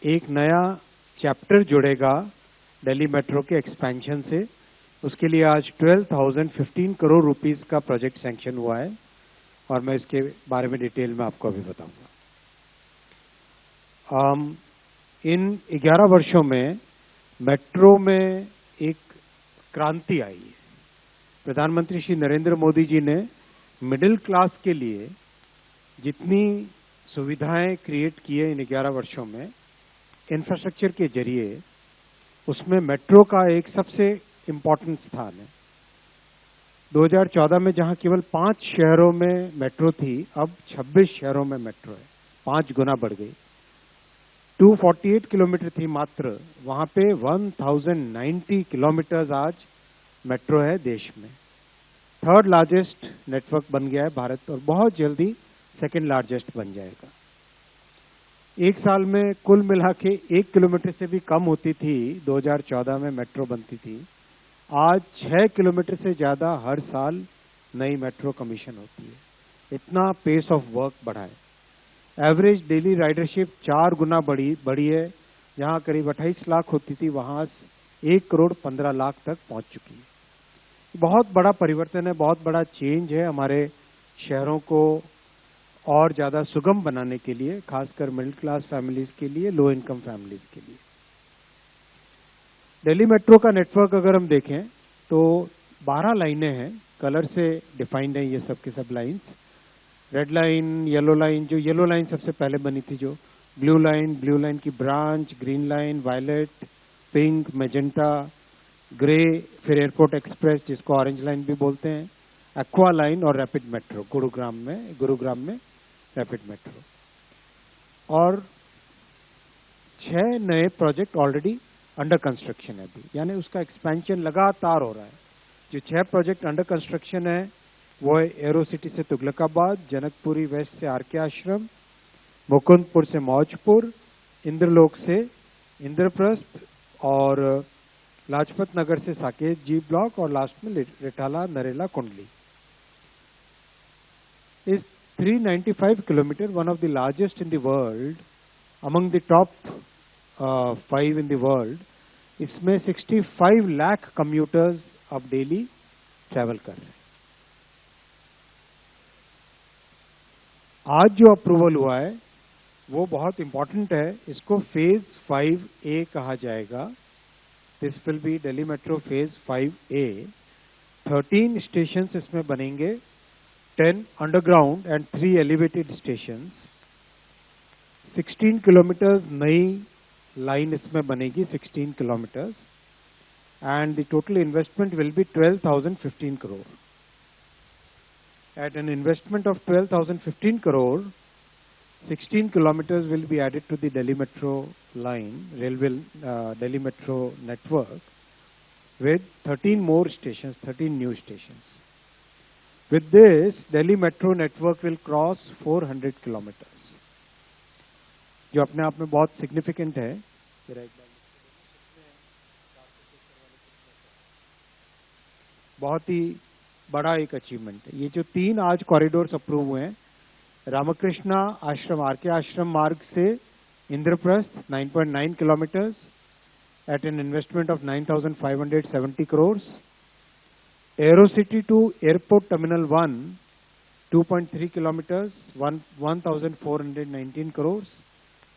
एक नया चैप्टर जुड़ेगा दिल्ली मेट्रो के एक्सपेंशन से। उसके लिए आज 12,015 करोड़ रुपीस का प्रोजेक्ट सैंक्शन हुआ है और मैं इसके बारे में डिटेल में आपको अभी बताऊंगा। इन 11 वर्षों में मेट्रो में एक क्रांति आई है। प्रधानमंत्री श्री नरेंद्र मोदी जी ने मिडिल क्लास के लिए जितनी सुविधाएं क्रिएट की है इन 11 वर्षों में इंफ्रास्ट्रक्चर के जरिए, उसमें मेट्रो का एक सबसे इम्पोर्टेंट स्थान है। 2014 में जहां केवल 5 शहरों में मेट्रो थी, अब 26 शहरों में मेट्रो है, 5 गुना बढ़ गई। 248 किलोमीटर थी मात्र, वहां पे 1090 किलोमीटर्स आज मेट्रो है देश में। 3rd लार्जेस्ट नेटवर्क बन गया है भारत और बहुत जल्दी 2nd लार्जेस्ट बन जाएगा। एक साल में कुल मिला के 1 किलोमीटर से भी कम होती थी 2014 में मेट्रो बनती थी। आज 6 किलोमीटर से ज्यादा हर साल नई मेट्रो कमीशन होती है। इतना पेस ऑफ वर्क बढ़ा है। एवरेज डेली राइडरशिप 4 गुना बढ़ी है। जहां करीब 28 लाख होती थी, वहां 1 करोड़ 15 लाख तक पहुंच चुकी है। बहुत बड़ा परिवर्तन है, बहुत बड़ा चेंज है हमारे शहरों को और ज्यादा सुगम बनाने के लिए, खासकर मिडिल क्लास फैमिलीज के लिए, लो इनकम फैमिलीज के लिए। दिल्ली मेट्रो का नेटवर्क अगर हम देखें तो 12 लाइनें हैं, कलर से डिफाइंड है ये सब के सब lines. Red line, yellow line, जो येलो लाइन सबसे पहले बनी थी, जो ब्लू लाइन की branch, green line, violet, pink, magenta, grey, फिर एयरपोर्ट एक्सप्रेस जिसको ऑरेंज लाइन भी बोलते हैं, एक्वा लाइन और रैपिड मेट्रो गुरुग्राम में रैपिड मेट्रो। और 6 नए प्रोजेक्ट ऑलरेडी अंडर कंस्ट्रक्शन है अभी, यानी उसका एक्सपेंशन लगातार हो रहा है। जो 6 प्रोजेक्ट अंडर कंस्ट्रक्शन है वो है एरो सिटी से तुगलकाबाद, जनकपुरी वेस्ट से आरके आश्रम, मुकुंदपुर से मौजपुर, इंद्रलोक से इंद्रप्रस्थ और लाजपत नगर से साकेत जी ब्लॉक और लास्ट में रिटाला नरेला कुंडली। इस 395 kilometre, one of the largest in the world, among the top 5 in the world. इसमें 65 लाख कम्यूटर्स अब डेली ट्रैवल कर रहे हैं। आज जो अप्रूवल हुआ है वो बहुत इंपॉर्टेंट है। इसको फेज 5A कहा जाएगा। This will be Delhi metro phase 5A। 13 station इसमें बनेंगे, 10 underground and 3 elevated stations. 16 kilometres नई लाइन इसमें बनेगी, 16 kilometres, and the total investment will be 12,015 crore. At an investment of 12,015 crore, 16 kilometers will be added to the Delhi Metro line, Delhi Metro network, with 13 more stations, 13 new stations. With this, Delhi Metro network will cross 400 kilometers, जो अपने आप में बहुत significant है। बहुत ही बड़ा एक achievement है। ये जो 3 आज कॉरिडोर्स अप्रूव हुए हैं, रामकृष्णा आश्रम आरके आश्रम मार्ग से Indraprastha 9.9 kilometres at an investment of 9,570 crore. Aerocity to airport terminal 1 2.3 kilometres 1,419 crore.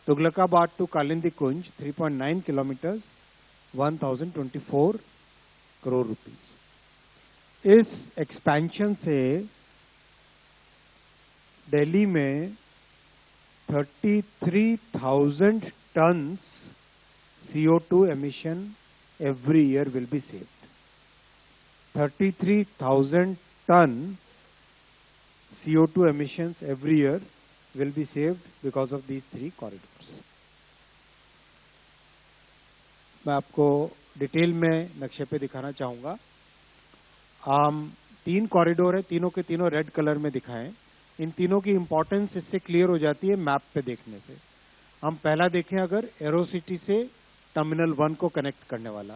Tughlakabad to Kalindi Kunj 3.9 kilometres 1,024 crore rupees. इस एक्सपेंशन से दिल्ली में 33,000 tonnes CO2 emission every year will be saved. 33,000 ton CO2 emissions every year will be saved because of these 3 corridors. मैं आपको detail में नक्शे पे दिखाना चाहूंगा। 3 कॉरिडोर है, तीनों के तीनों रेड कलर में दिखाएं। इन तीनों की इंपॉर्टेंस इससे क्लियर हो जाती है मैप पे देखने से। हम पहला देखें, अगर एरो सिटी से टर्मिनल 1 को कनेक्ट करने वाला,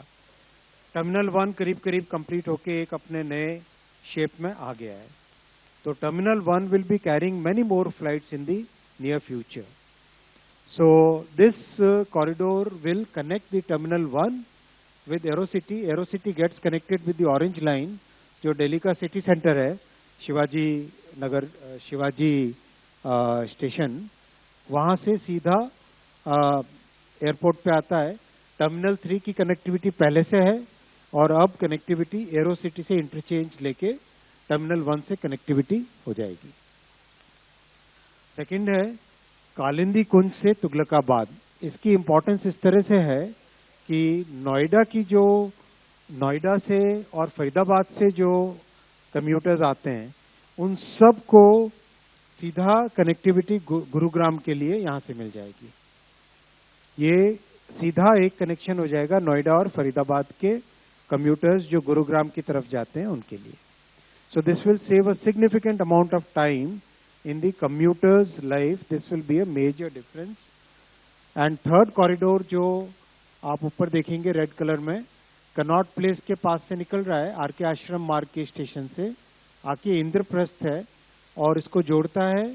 टर्मिनल 1 करीब करीब कंप्लीट होके एक अपने नए शेप में आ गया है। तो terminal 1 will be carrying many more flights in the near future. So this corridor will connect the Terminal 1 with Aerocity. Aerocity gets connected with the Orange Line, जो दिल्ली का सिटी सेंटर है, शिवाजी नगर, शिवाजी स्टेशन, वहाँ से सीधा एयरपोर्ट पे आता है। Terminal 3 की कनेक्टिविटी पहले से है और अब कनेक्टिविटी एरोसिटी से इंटरचेंज लेके टर्मिनल 1 से कनेक्टिविटी हो जाएगी। सेकंड है कालिंदी कुंज से तुगलकाबाद। इसकी इंपॉर्टेंस इस तरह से है कि नोएडा से और फरीदाबाद से जो कम्यूटर्स आते हैं उन सब को सीधा कनेक्टिविटी गुरुग्राम के लिए यहां से मिल जाएगी। ये सीधा एक कनेक्शन हो जाएगा नोएडा और फरीदाबाद के कम्यूटर्स जो गुरुग्राम की तरफ जाते हैं उनके लिए। So this will save a significant amount of time in the commuter's life. This will be a major difference. And third corridor जो आप ऊपर देखेंगे रेड कलर में, कनॉट प्लेस के पास से निकल रहा है, आरके आश्रम मार्ग के स्टेशन से आके इंद्रप्रस्थ है और इसको जोड़ता है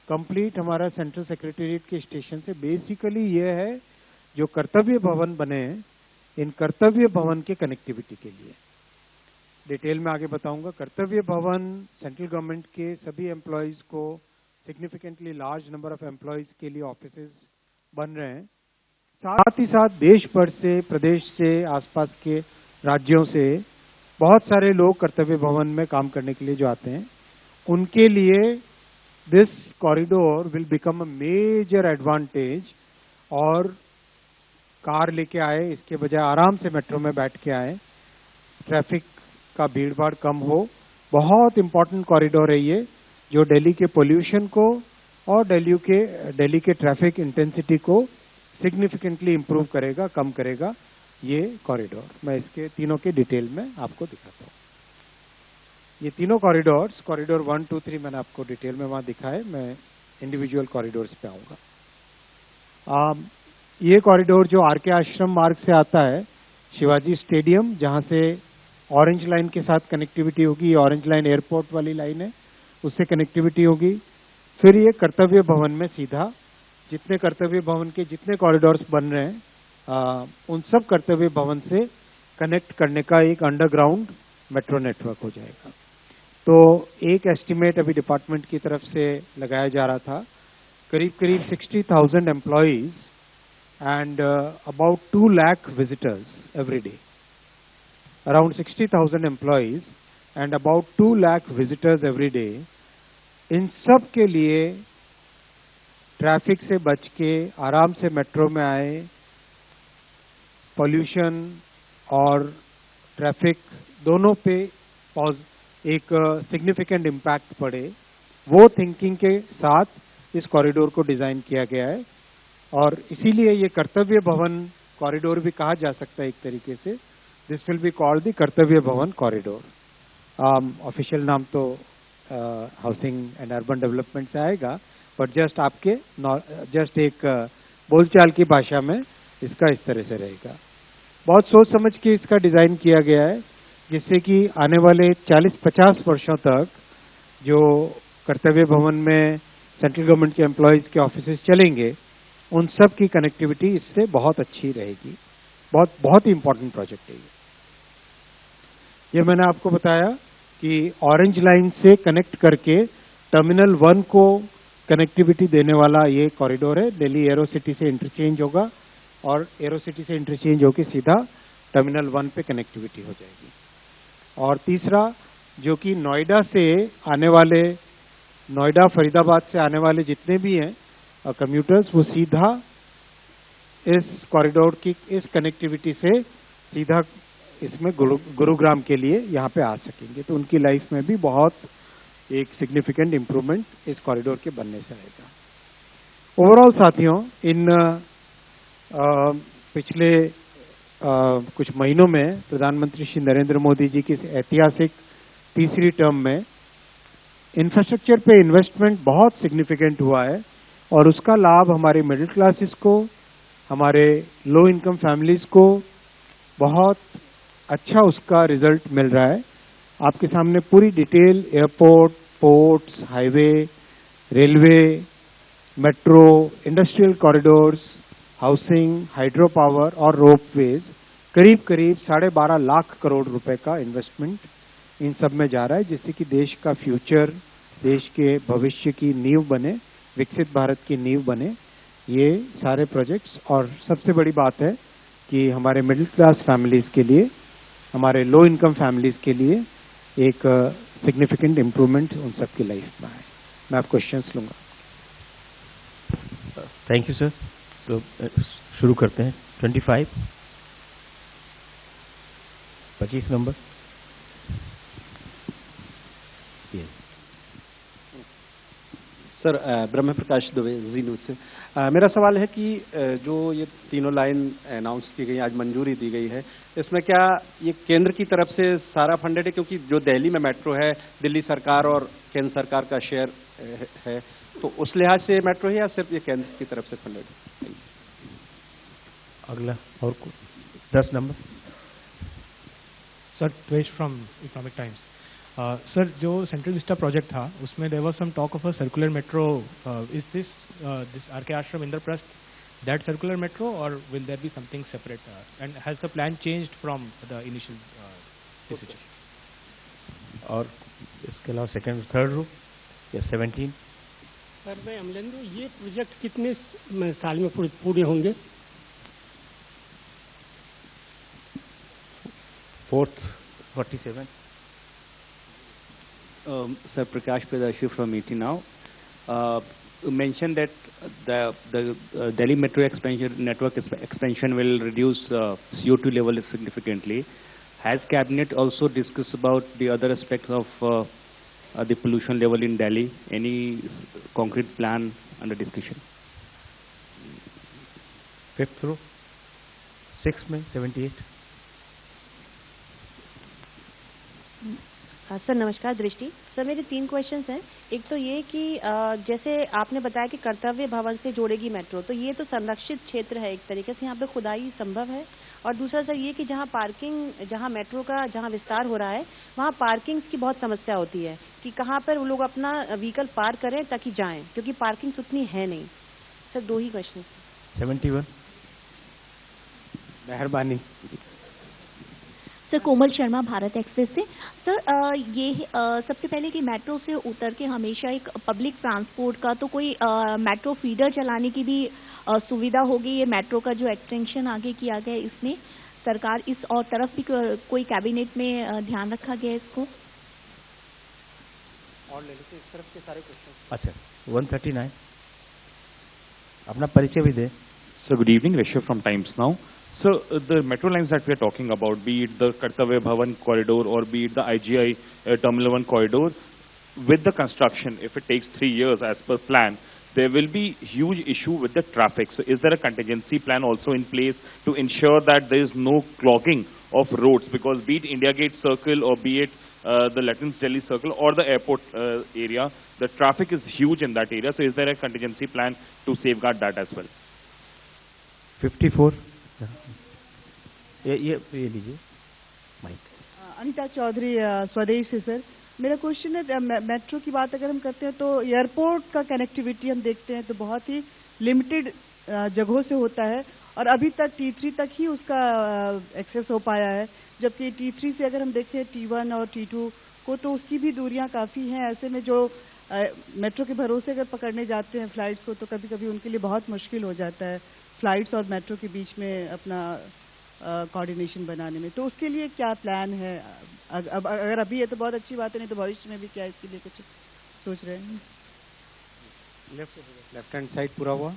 कंप्लीट हमारा सेंट्रल सेक्रेटेरिएट के स्टेशन से। बेसिकली ये है जो कर्तव्य भवन बने हैं, इन कर्तव्य भवन के कनेक्टिविटी के लिए। डिटेल में आगे बताऊंगा। कर्तव्य भवन सेंट्रल गवर्नमेंट के सभी एम्प्लॉयज को, significantly large number of employees के लिए ऑफिसेज बन रहे हैं। साथ ही साथ देश भर से, प्रदेश से, आसपास के राज्यों से बहुत सारे लोग कर्तव्य भवन में काम करने के लिए जो आते हैं, उनके लिए this corridor will become a major advantage. और कार लेके आए इसके बजाय आराम से मेट्रो में बैठ के आए, ट्रैफिक का भीड़ भाड़ कम हो। बहुत इंपॉर्टेंट कॉरिडोर है ये, जो दिल्ली के पोल्यूशन को और दिल्ली के ट्रैफिक इंटेंसिटी को सिग्निफिकेंटली इंप्रूव करेगा, कम करेगा ये कॉरिडोर। मैं इसके तीनों के डिटेल में आपको दिखाता हूँ। ये तीनों कॉरिडोर्स, कॉरिडोर 1, 2, 3 मैंने आपको डिटेल में वहां दिखाए, मैं इंडिविजुअल कॉरिडोर्स पे आऊंगा। ये कॉरिडोर जो आरके आश्रम मार्ग से आता है, शिवाजी स्टेडियम जहां से ऑरेंज लाइन के साथ कनेक्टिविटी होगी, ऑरेंज लाइन एयरपोर्ट वाली लाइन है, उससे कनेक्टिविटी होगी। फिर ये कर्तव्य भवन में सीधा, जितने कर्तव्य भवन के जितने कॉरिडोर्स बन रहे हैं उन सब कर्तव्य भवन से कनेक्ट करने का एक अंडरग्राउंड मेट्रो नेटवर्क हो जाएगा। तो एक एस्टिमेट अभी डिपार्टमेंट की तरफ से लगाया जा रहा था, करीब करीब 60,000 employees and about 2 lakh visitors every day. Around 60,000 employees and about 2 lakh visitors every day. इन सब के लिए ट्रैफिक से बच के आराम से मेट्रो में आए, पॉल्यूशन और ट्रैफिक दोनों पे एक सिग्निफिकेंट इम्पैक्ट पड़े, वो थिंकिंग के साथ इस कॉरिडोर को डिजाइन किया गया है। और इसीलिए ये कर्तव्य भवन कॉरिडोर भी कहा जा सकता है एक तरीके से। This will be called the कर्तव्य भवन कॉरिडोर। ऑफिशियल नाम तो हाउसिंग एंड अर्बन डेवलपमेंट से आएगा, बट जस्ट एक बोलचाल की भाषा में इसका इस तरह से रहेगा। बहुत सोच समझ के इसका डिजाइन किया गया है, जिससे कि आने वाले 40-50 वर्षों तक जो कर्तव्य भवन में सेंट्रल गवर्नमेंट के एम्प्लॉयज के ऑफिसेज चलेंगे, उन सब की कनेक्टिविटी इससे बहुत अच्छी रहेगी। बहुत ही इंपॉर्टेंट प्रोजेक्ट है ये मैंने आपको बताया कि ऑरेंज लाइन से कनेक्ट करके टर्मिनल 1 को कनेक्टिविटी देने वाला ये कॉरिडोर है। दिल्ली एरोसिटी से इंटरचेंज होगा और एरोसिटी से इंटरचेंज होकर सीधा टर्मिनल 1 पे कनेक्टिविटी हो जाएगी। और तीसरा, जो कि नोएडा से आने वाले, नोएडा फरीदाबाद से आने वाले जितने भी हैं कम्यूटर्स, वो सीधा इस कॉरिडोर की इस कनेक्टिविटी से सीधा इसमें गुरुग्राम के लिए यहाँ पे आ सकेंगे। तो उनकी लाइफ में भी बहुत एक सिग्निफिकेंट इम्प्रूवमेंट इस कॉरिडोर के बनने से आएगा। ओवरऑल साथियों, इन पिछले कुछ महीनों में प्रधानमंत्री श्री नरेंद्र मोदी जी की ऐतिहासिक तीसरी टर्म में इंफ्रास्ट्रक्चर पे इन्वेस्टमेंट बहुत सिग्निफिकेंट हुआ है और उसका लाभ हमारे मिडिल क्लासेस को, हमारे लो इनकम फैमिलीज को बहुत अच्छा उसका रिजल्ट मिल रहा है। आपके सामने पूरी detail airport, ports, highway, railway metro, industrial corridors, housing, hydro power और रोपवेज, करीब करीब 12.5 लाख करोड़ रुपए का इन्वेस्टमेंट इन सब में जा रहा है, जिससे कि देश का फ्यूचर, देश के भविष्य की नींव बने, विकसित भारत की नींव बने ये सारे प्रोजेक्ट्स। और सबसे बड़ी बात है कि हमारे मिडिल क्लास फैमिलीज के लिए, हमारे लो इनकम फैमिलीज के लिए एक सिग्निफिकेंट इम्प्रूवमेंट उन सबकी लाइफ में है। मैं आप क्वेश्चंस लूंगा। Thank you sir. सो शुरू करते हैं। 25 नंबर। सर, ब्रह्म प्रकाश दुबे, जी न्यूज से। मेरा सवाल है कि जो ये तीनों लाइन अनाउंस की गई, आज मंजूरी दी गई है, इसमें क्या ये केंद्र की तरफ से सारा फंडेड है? क्योंकि जो दिल्ली में मेट्रो है, दिल्ली सरकार और केंद्र सरकार का शेयर है, तो उस लिहाज से मेट्रो है या सिर्फ ये केंद्र की तरफ से फंडेड है? अगला और 10 number. Sir, Dwesh from Economic Times. Sir, जो सेंट्रल विस्टा प्रोजेक्ट था उसमें there was some talk of a circular metro. Is this RK Ashram Indraprastha that circular metro और will there be something separate? And has the plan changed from the initial decision? और इसके अलावा second third row या 17? Sir, मैं अमलेंद्र, ये project कितने साल में पूरे होंगे? Fourth 47। Sir, Prakash Pradashri from ET Now. You mentioned that the Delhi Metro network expansion will reduce CO2 level significantly. Has Cabinet also discussed about the other aspects of the pollution level in Delhi? Any concrete plan under discussion? Fifth row, 6 में 78। Sir नमस्कार, दृष्टि। Sir, मेरे 3 questions हैं। एक तो ये कि जैसे आपने बताया कि कर्तव्य भवन से जोड़ेगी मेट्रो, तो ये तो संरक्षित क्षेत्र है एक तरीके से, यहाँ पे खुदाई संभव है? और दूसरा सर ये कि जहाँ मेट्रो का जहाँ विस्तार हो रहा है वहाँ पार्किंग्स की बहुत समस्या होती है कि कहाँ पर वो लोग अपना व्हीकल पार्क करें ताकि जाएं, क्योंकि पार्किंग्स उतनी है नहीं। सर, 2 ही क्वेश्चन। 71। मेहरबानी। सर, कोमल शर्मा, भारत एक्सप्रेस से। सर, ये सबसे पहले कि मेट्रो से उतर के हमेशा एक पब्लिक ट्रांसपोर्ट का तो कोई मेट्रो फीडर चलाने की भी सुविधा होगी? ये मेट्रो का जो एक्सटेंशन आगे किया गया है, इसमें सरकार इस और तरफ भी कोई कैबिनेट में ध्यान रखा गया है इसको? और ले लेते इस तरफ के सारे क्वेश्चन। अच्छा, 139। अपना परिचय भी दे। So good evening, Rishabh from Times Now. So the metro lines that we are talking about, be it the Kartavya Bhavan corridor or be it the IGI Terminal 1 corridor, with the construction, if it takes 3 years as per plan, there will be huge issue with the traffic. So is there a contingency plan also in place to ensure that there is no clogging of roads? Because be it India Gate Circle or be it the Latins Delhi Circle or the airport area, the traffic is huge in that area. So is there a contingency plan to safeguard that as well? 54। ये लीजिए mic. Anita Chaudhary, स्वदेश से। Sir, मेरा question है, metro की बात अगर हम करते हैं तो एयरपोर्ट का कनेक्टिविटी हम देखते हैं तो बहुत ही लिमिटेड जगहों से होता है और अभी तक T3 तक ही उसका एक्सेस हो पाया है, जबकि T3 से अगर हम देखें T1 और T2 को तो उसकी भी दूरियां काफ़ी हैं। ऐसे में जो मेट्रो के भरोसे अगर पकड़ने जाते हैं फ्लाइट्स को तो कभी कभी उनके लिए बहुत मुश्किल हो जाता है फ्लाइट्स और मेट्रो के बीच में अपना कोऑर्डिनेशन बनाने में। तो उसके लिए क्या प्लान है? अब अगर अभी है तो बहुत अच्छी बात है, नहीं तो भविष्य में भी क्या इसके लिए कुछ सोच रहे हैं? लेफ्ट हैंड साइड पूरा हुआ।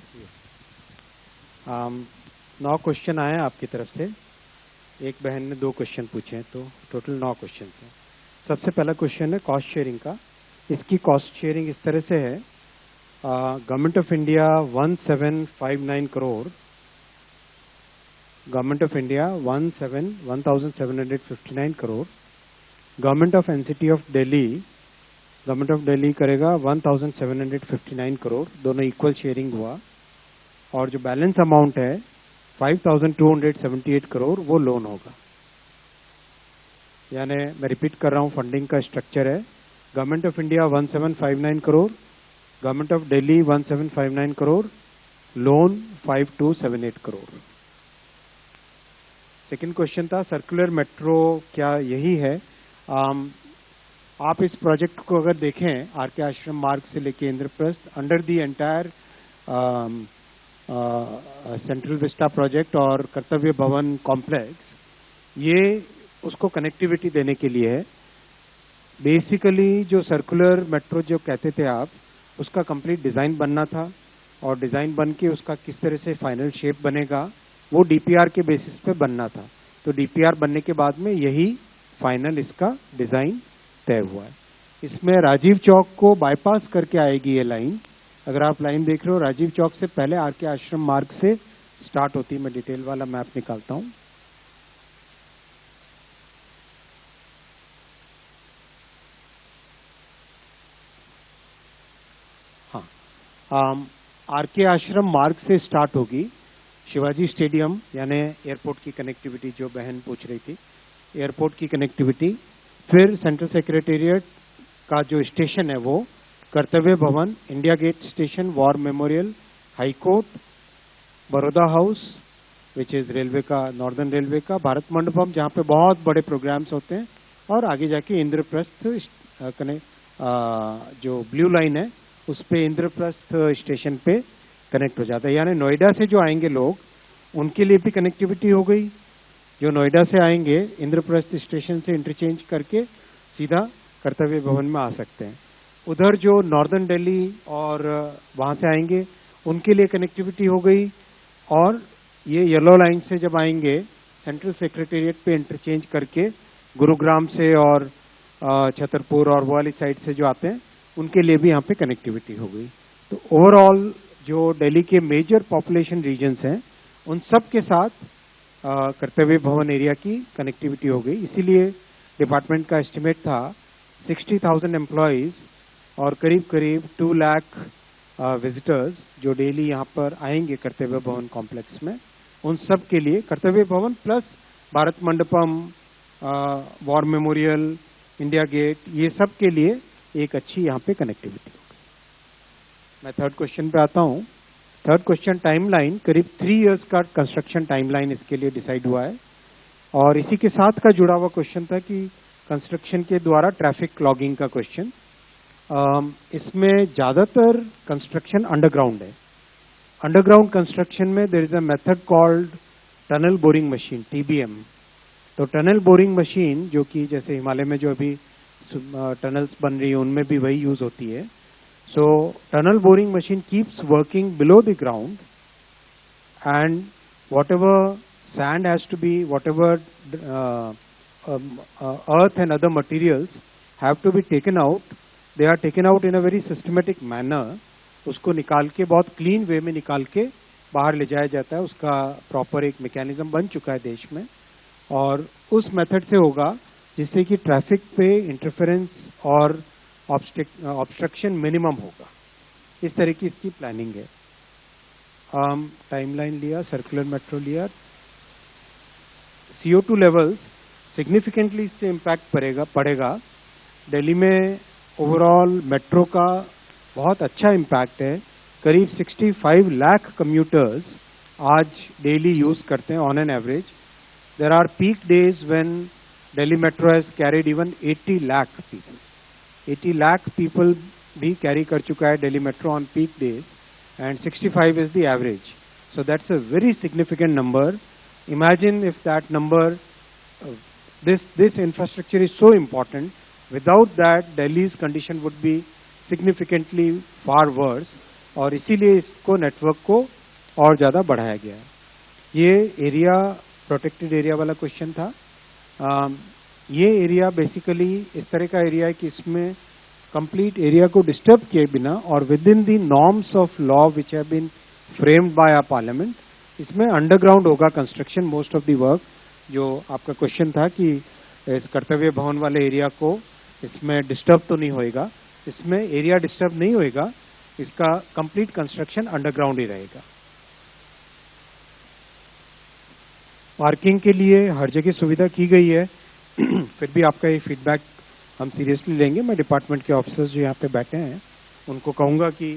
9 क्वेश्चन आए आपकी तरफ से। एक बहन ने 2 क्वेश्चन पूछे हैं, तो टोटल 9 क्वेश्चन हैं। सबसे पहला क्वेश्चन है कॉस्ट शेयरिंग का। इसकी कॉस्ट शेयरिंग इस तरह से है, government of India 1759 crore, government of India 1759 crore, government of NCT of Delhi, government of Delhi करेगा 1759 करोड़, दोनों इक्वल शेयरिंग हुआ। और जो बैलेंस अमाउंट है 5278 करोड़ वो लोन होगा। यानी मैं रिपीट कर रहा हूं, फंडिंग का स्ट्रक्चर है government of India 1759 crore, government of Delhi 1759 crore, loan 5278 crore. Second question था सर्कुलर मेट्रो क्या यही है? आप इस प्रोजेक्ट को अगर देखें आर के आश्रम मार्ग से लेके Indraprastha under the entire central Vista project और कर्तव्य भवन कॉम्प्लेक्स, ये उसको कनेक्टिविटी देने के लिए है। बेसिकली जो सर्कुलर मेट्रो जो कहते थे आप, उसका कंप्लीट डिजाइन बनना था और डिजाइन बन के उसका किस तरह से फाइनल शेप बनेगा वो डीपीआर के बेसिस पे बनना था। तो डीपीआर बनने के बाद में यही फाइनल इसका डिजाइन तय हुआ है। इसमें राजीव चौक को बाईपास करके आएगी ये लाइन। अगर आप लाइन देख रहे हो, राजीव चौक से पहले आर के आश्रम मार्ग से स्टार्ट होती है। मैं डिटेल वाला मैप निकालता हूं। हाँ, आर के आश्रम मार्ग से स्टार्ट होगी, शिवाजी स्टेडियम यानी एयरपोर्ट की कनेक्टिविटी जो बहन पूछ रही थी, एयरपोर्ट की कनेक्टिविटी, फिर सेंट्रल सेक्रेटेरिएट का जो स्टेशन है वो, Kartavya Bhavan, India Gate station, war memorial, high court, Baroda house which is railway का, नॉर्दर्न रेलवे का, भारत मंडपम जहां पे बहुत बड़े प्रोग्राम्स होते हैं, और आगे जाके इंद्रप्रस्थ जो ब्लू लाइन है उस पे इंद्रप्रस्थ स्टेशन पे कनेक्ट हो जाता है। यानी नोएडा से जो आएंगे लोग उनके लिए भी कनेक्टिविटी हो गई। जो नोएडा से आएंगे इंद्रप्रस्थ स्टेशन से इंटरचेंज करके सीधा कर्तव्य भवन में आ सकते हैं। उधर जो नॉर्दर्न दिल्ली और वहां से आएंगे उनके लिए कनेक्टिविटी हो गई। और ये येलो लाइन से जब आएंगे सेंट्रल सेक्रेटेरिएट पे इंटरचेंज करके गुरुग्राम से और छतरपुर और वो वाली साइड से जो आते हैं उनके लिए भी यहाँ पे कनेक्टिविटी हो गई। तो ओवरऑल जो दिल्ली के मेजर पॉपुलेशन रीजन्स हैं उन सब के साथ कर्तव्य भवन एरिया की कनेक्टिविटी हो गई। इसीलिए डिपार्टमेंट का एस्टिमेट था 60,000 एम्प्लॉयज और करीब करीब 2 लाख विजिटर्स जो डेली यहाँ पर आएंगे कर्तव्य भवन कॉम्प्लेक्स में, उन सब के लिए Kartavya Bhavan plus Bharat Mandapam, war memorial, India Gate, ये सब के लिए एक अच्छी यहाँ पे कनेक्टिविटी होगी। मैं थर्ड क्वेश्चन पे आता हूँ। थर्ड क्वेश्चन टाइमलाइन, करीब 3 इयर्स का कंस्ट्रक्शन टाइमलाइन इसके लिए डिसाइड हुआ है। और इसी के साथ का जुड़ा हुआ क्वेश्चन था कि कंस्ट्रक्शन के द्वारा ट्रैफिक क्लॉगिंग का क्वेश्चन। इसमें ज्यादातर कंस्ट्रक्शन अंडरग्राउंड है। अंडरग्राउंड कंस्ट्रक्शन में there is a method called tunnel boring machine, TBM। तो टनल बोरिंग मशीन जो कि जैसे हिमालय में जो अभी टनल्स बन रही है उनमें भी वही यूज होती है। So tunnel boring machine keeps working below the ground and whatever sand has to be, whatever earth and other materials have to be taken out, they are taken out in a very systematic manner। उसको निकाल के बहुत clean वे में निकाल के बाहर ले जाया जाता है। उसका प्रॉपर एक मैकेनिज्म बन चुका है देश में और उस मेथड से होगा जिससे कि ट्रैफिक पे इंटरफेरेंस और ऑब्स्ट्रक्शन मिनिमम होगा। इस तरह की इसकी प्लानिंग है। टाइमलाइन लिया, सर्कुलर मेट्रो लिया। CO2 लेवल्स सिग्निफिकेंटली इससे इम्पैक्ट पड़ेगा। दिल्ली में ओवरऑल मेट्रो का बहुत अच्छा इम्पैक्ट है। करीब 65 लाख कम्यूटर्स आज डेली यूज करते हैं on an average. There are peak days when Delhi metro has carried even 80 lakh people. 80 lakh people भी कैरी कर चुका है Delhi metro on peak days and 65 is the average. So that's a very significant number. Imagine if that number, this infrastructure is so important. Without that, Delhi's condition would be significantly far worse. और इसीलिए इसको network को और ज्यादा बढ़ाया गया है। ये एरिया प्रोटेक्टेड एरिया वाला क्वेश्चन था। ये एरिया बेसिकली इस तरह का एरिया है कि इसमें कंप्लीट एरिया को डिस्टर्ब किए बिना और within the norms of law which have been framed by our parliament, इसमें अंडरग्राउंड होगा construction most of the work. जो आपका क्वेश्चन था कि इस कर्तव्य भवन वाले एरिया को इसमें डिस्टर्ब तो नहीं होएगा, इसमें एरिया डिस्टर्ब नहीं होएगा, इसका कंप्लीट कंस्ट्रक्शन अंडरग्राउंड ही रहेगा। पार्किंग के लिए हर जगह सुविधा की गई है। फिर भी आपका ये फीडबैक हम सीरियसली लेंगे। मैं डिपार्टमेंट के ऑफिसर्स जो यहाँ पे बैठे हैं उनको कहूंगा कि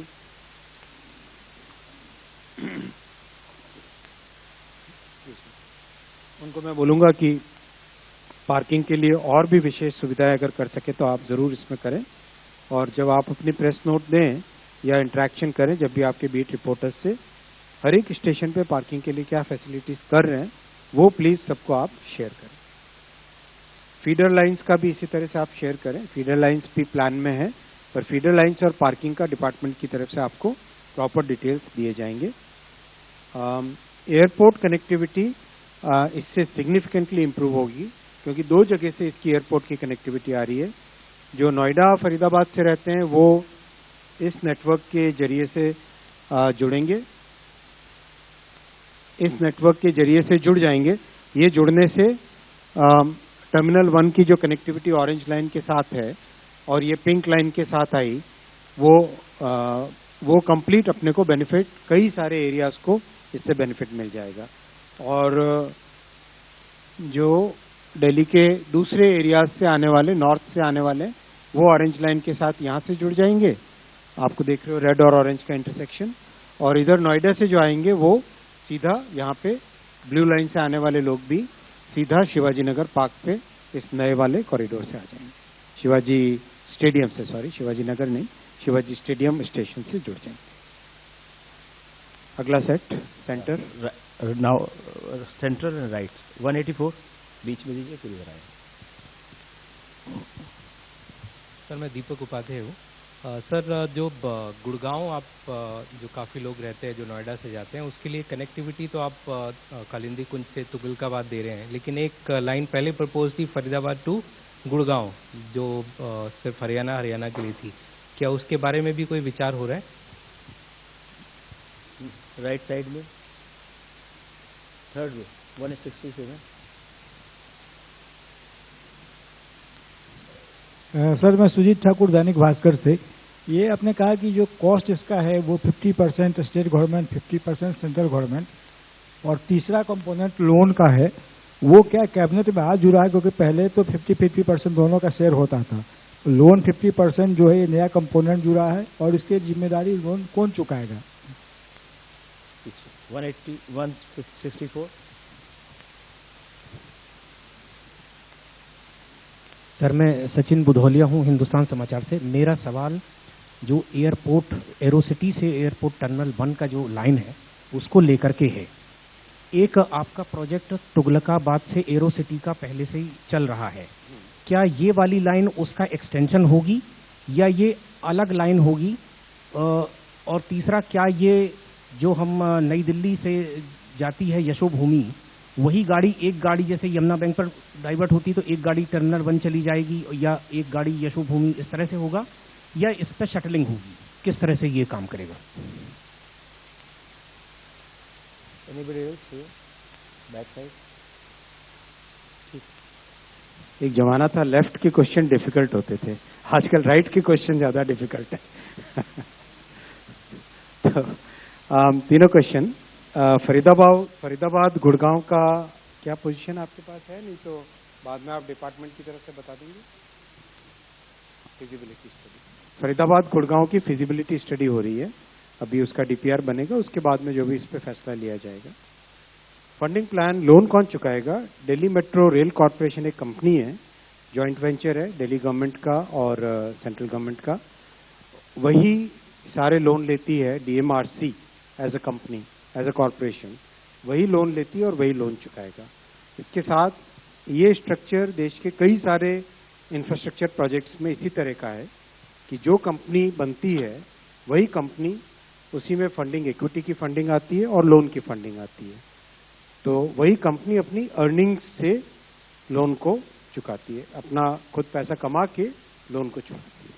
उनको मैं बोलूंगा कि पार्किंग के लिए और भी विशेष सुविधाएं अगर कर सके तो आप जरूर इसमें करें। और जब आप अपनी प्रेस नोट दें या इंटरेक्शन करें जब भी आपके बीट रिपोर्टर्स से, हर एक स्टेशन पे पार्किंग के लिए क्या फैसिलिटीज कर रहे हैं वो प्लीज सबको आप शेयर करें। फीडर लाइंस का भी इसी तरह से आप शेयर करें। फीडर लाइंस भी प्लान में है, पर फीडर लाइंस और पार्किंग का डिपार्टमेंट की तरफ से आपको प्रॉपर डिटेल्स दिए जाएंगे। एयरपोर्ट कनेक्टिविटी इससे सिग्निफिकेंटली इंप्रूव होगी, क्योंकि 2 जगह से इसकी एयरपोर्ट की कनेक्टिविटी आ रही है। जो नोएडा फरीदाबाद से रहते हैं वो इस नेटवर्क के जरिए से जुड़ेंगे, इस नेटवर्क के जरिए से जुड़ जाएंगे। ये जुड़ने से टर्मिनल 1 की जो कनेक्टिविटी ऑरेंज लाइन के साथ है और ये पिंक लाइन के साथ आई, वो कंप्लीट अपने को बेनिफिट, कई सारे एरियाज को इससे बेनिफिट मिल जाएगा। और जो दिल्ली के दूसरे एरियाज से आने वाले, नॉर्थ से आने वाले, वो ऑरेंज लाइन के साथ यहाँ से जुड़ जाएंगे। आपको देख रहे हो रेड और ऑरेंज का इंटरसेक्शन। और इधर नोएडा से जो आएंगे वो सीधा यहाँ पे ब्लू लाइन से आने वाले लोग भी सीधा शिवाजी नगर पार्क पे इस नए वाले कॉरिडोर से आ जाएंगे। शिवाजी स्टेडियम से, सॉरी शिवाजी नगर नहीं, शिवाजी स्टेडियम स्टेशन से जुड़ जाएंगे। अगला set centre now centre and right 184 बीच में दीजिए, फिर इधर आए। सर मैं दीपक उपाध्याय हूँ। सर जो गुड़गांव आप जो काफ़ी लोग रहते हैं जो नोएडा से जाते हैं, उसके लिए कनेक्टिविटी तो आप कालिंदी कुंज से तुगलकाबाद दे रहे हैं, लेकिन एक लाइन पहले प्रपोज थी फरीदाबाद टू गुड़गांव जो सिर्फ हरियाणा के लिए थी। क्या उसके बारे में भी कोई विचार हो रहा है? राइट साइड में थर्ड रो 167। सर मैं सुजीत ठाकुर दैनिक भास्कर से। ये आपने कहा कि जो कॉस्ट इसका है वो 50% स्टेट गवर्नमेंट, 50% सेंट्रल गवर्नमेंट, और तीसरा कंपोनेंट लोन का है, वो क्या कैबिनेट में आज जुड़ा है? क्योंकि पहले तो 50-50% दोनों का शेयर होता था। लोन 50% जो है ये नया कंपोनेंट जुड़ा है, और इसकी जिम्मेदारी लोन कौन चुकाएगा? 164। सर मैं सचिन बुधौलिया हूं हिंदुस्तान समाचार से। मेरा सवाल जो एयरपोर्ट एरोसिटी से एयरपोर्ट टर्मिनल 1 का जो लाइन है उसको लेकर के है। एक आपका प्रोजेक्ट तुगलकाबाद से एरोसिटी का पहले से ही चल रहा है, क्या ये वाली लाइन उसका एक्सटेंशन होगी या ये अलग लाइन होगी? और तीसरा, क्या ये जो हम नई दिल्ली से जाती है यशोभूमि, वही गाड़ी, एक गाड़ी जैसे यमुना बैंक पर डाइवर्ट होती तो एक गाड़ी टर्मिनल 1 चली जाएगी या एक गाड़ी यशोभूमि, इस तरह से होगा या इस पर शटलिंग होगी? किस तरह से ये काम करेगा? Back side. एक जमाना था लेफ्ट के क्वेश्चन डिफिकल्ट होते थे, आजकल राइट के क्वेश्चन ज्यादा डिफिकल्ट है। तो तीनों क्वेश्चन, फरीदाबाद गुड़गांव का क्या पोजीशन आपके पास है? नहीं तो बाद में आप डिपार्टमेंट की तरफ से बता देंगे। फिजिबिलिटी स्टडी, फरीदाबाद गुड़गांव की फिजिबिलिटी स्टडी हो रही है, अभी उसका डीपीआर बनेगा, उसके बाद में जो भी इस पे फैसला लिया जाएगा। फंडिंग प्लान, लोन कौन चुकाएगा? दिल्ली मेट्रो रेल कॉर्पोरेशन एक कंपनी है, जॉइंट वेंचर है दिल्ली गवर्नमेंट का और सेंट्रल गवर्नमेंट का, वही सारे लोन लेती है। DMRC as a company, as a corporation वही लोन लेती है और वही लोन चुकाएगा। इसके साथ ये स्ट्रक्चर देश के कई सारे इंफ्रास्ट्रक्चर प्रोजेक्ट्स में इसी तरह का है कि जो कंपनी बनती है वही कंपनी, उसी में फंडिंग, इक्विटी की फंडिंग आती है और लोन की फंडिंग आती है, तो वही कंपनी अपनी अर्निंग्स से लोन को चुकाती है, अपना खुद पैसा कमा के लोन को चुकाती है।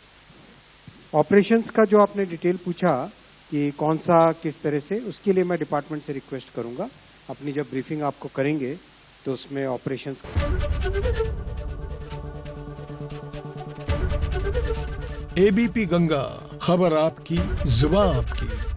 ऑपरेशंस का जो आपने डिटेल पूछा कि कौन सा किस तरह से, उसके लिए मैं डिपार्टमेंट से रिक्वेस्ट करूंगा, अपनी जब ब्रीफिंग आपको करेंगे तो उसमें ऑपरेशंस। एबीपी गंगा, खबर आपकी, जुबान आपकी।